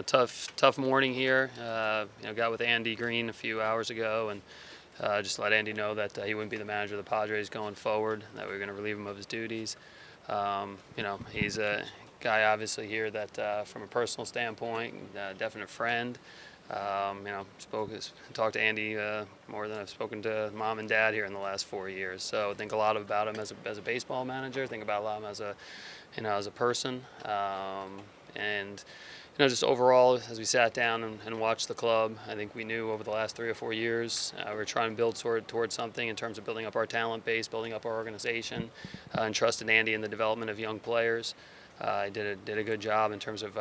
tough morning here. Got with Andy Green a few hours ago, and just let Andy know that he wouldn't be the manager of the Padres going forward. That we were going to relieve him of his duties. He's a guy obviously here that, from a personal standpoint, definite friend. Talked to Andy more than I've spoken to mom and dad here in the last 4 years. So I think a lot about him as a baseball manager. Think about a lot of him as a person. And just overall, as we sat down and watched the club, I think we knew over the last 3 or 4 years we were trying to build towards something in terms of building up our talent base, building up our organization, and trusted Andy in the development of young players. I did a good job in terms of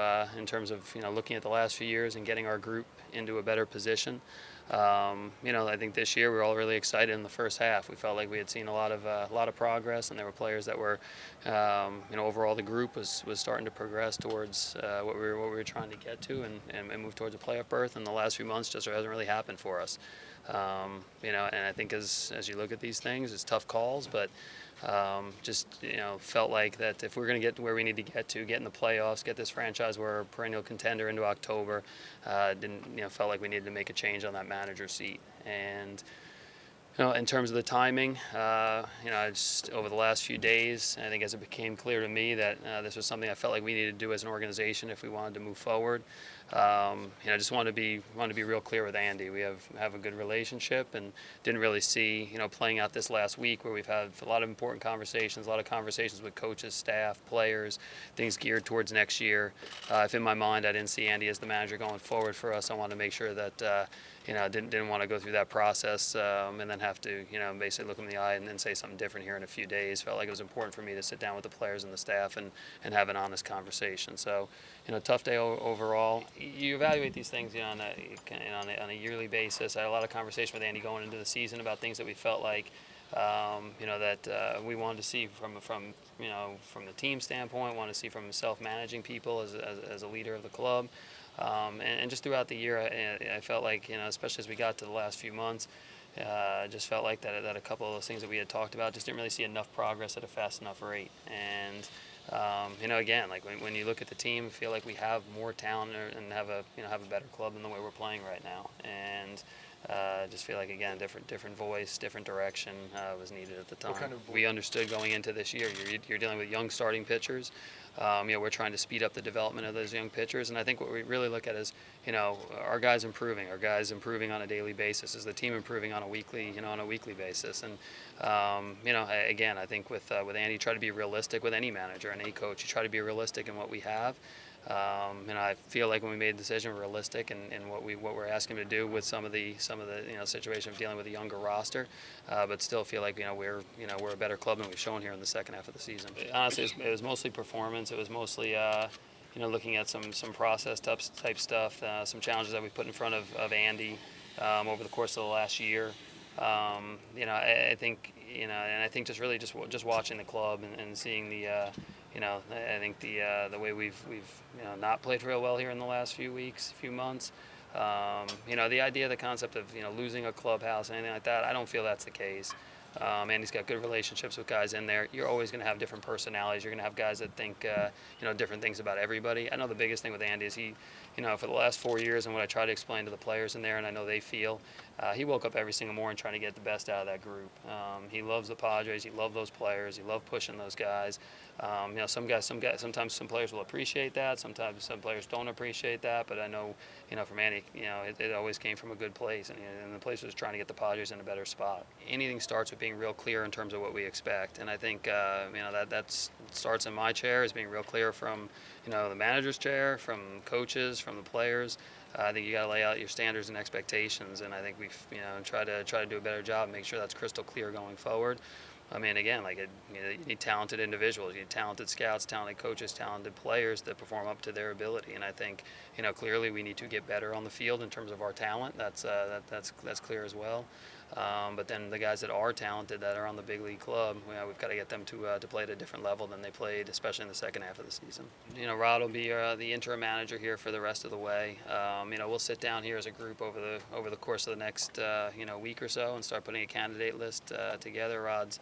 looking at the last few years and getting our group into a better position. I think this year we were all really excited in the first half. We felt like we had seen a lot of progress, and there were players that were, overall the group was starting to progress towards what we were trying to get to and move towards a playoff berth. And the last few months just hasn't really happened for us. And I think as you look at these things, it's tough calls, but felt like that if we're going to get to where we need to get in the playoffs, get this franchise, we're a perennial contender into October, felt like we needed to make a change on that manager seat. And in terms of the timing, just over the last few days, I think as it became clear to me that this was something I felt like we needed to do as an organization if we wanted to move forward. I just wanted to be real clear with Andy. We have a good relationship, and didn't really see playing out this last week where we've had a lot of important conversations, a lot of conversations with coaches, staff, players, things geared towards next year. If in my mind I didn't see Andy as the manager going forward for us, I wanted to make sure that didn't want to go through that process and then have to basically look him in the eye and then say something different here in a few days. Felt like it was important for me to sit down with the players and the staff and have an honest conversation. So tough day overall. You evaluate these things on a yearly basis. I had a lot of conversation with Andy going into the season about things that we felt like that we wanted to see from the team standpoint, wanted to see from self-managing people as a leader of the club. And just throughout the year, I felt like, especially as we got to the last few months, just felt like that a couple of those things that we had talked about just didn't really see enough progress at a fast enough rate. And again, like when you look at the team, I feel like we have more talent and have a better club than the way we're playing right now. And just feel like, again, different voice, different direction was needed at the time. What kind of we understood going into this year, you're dealing with young starting pitchers. We're trying to speed up the development of those young pitchers, and I think what we really look at is, our guys improving on a daily basis. Is the team improving on a weekly basis? And again, I think with Andy, try to be realistic with any manager and any coach. You try to be realistic in what we have. I feel like when we made the decision, we're realistic in what we're asking him to do with some of the situation of dealing with a younger roster, but still feel like we're a better club than we've shown here in the second half of the season. Honestly, it was mostly performance. It was mostly looking at some process type stuff, some challenges that we put in front of Andy over the course of the last year. I think and I think just watching the club and seeing the. I think the way we've not played real well here in the last few months. The idea, the concept of losing a clubhouse, anything like that, I don't feel that's the case. Andy's got good relationships with guys in there. You're always going to have different personalities. You're going to have guys that think different things about everybody. I know the biggest thing with Andy is he, for the last 4 years, and what I try to explain to the players in there, and I know they feel, he woke up every single morning trying to get the best out of that group. He loves the Padres. He loved those players. He loved pushing those guys. Sometimes some players will appreciate that. Sometimes some players don't appreciate that. But I know, from Andy, it always came from a good place, and the place was trying to get the Padres in a better spot. Anything starts with being real clear in terms of what we expect, and I think that starts in my chair, is being real clear from the manager's chair, from coaches, from the players. I think you got to lay out your standards and expectations, and I think we've try to do a better job and make sure that's crystal clear going forward. Again, you need talented individuals, you need talented scouts, talented coaches, talented players that perform up to their ability. And I think, clearly we need to get better on the field in terms of our talent. That's clear as well. But then the guys that are talented, that are on the big league club, we've got to get them to play at a different level than they played, especially in the second half of the season. Rod will be the interim manager here for the rest of the way. We'll sit down here as a group over the course of the next week or so and start putting a candidate list together. Rod's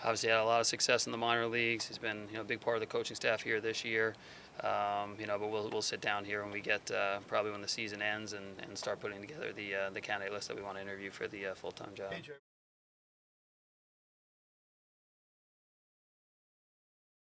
obviously had a lot of success in the minor leagues. He's been a big part of the coaching staff here this year. But we'll sit down here when we get probably when the season ends and start putting together the candidate list that we want to interview for the full-time job.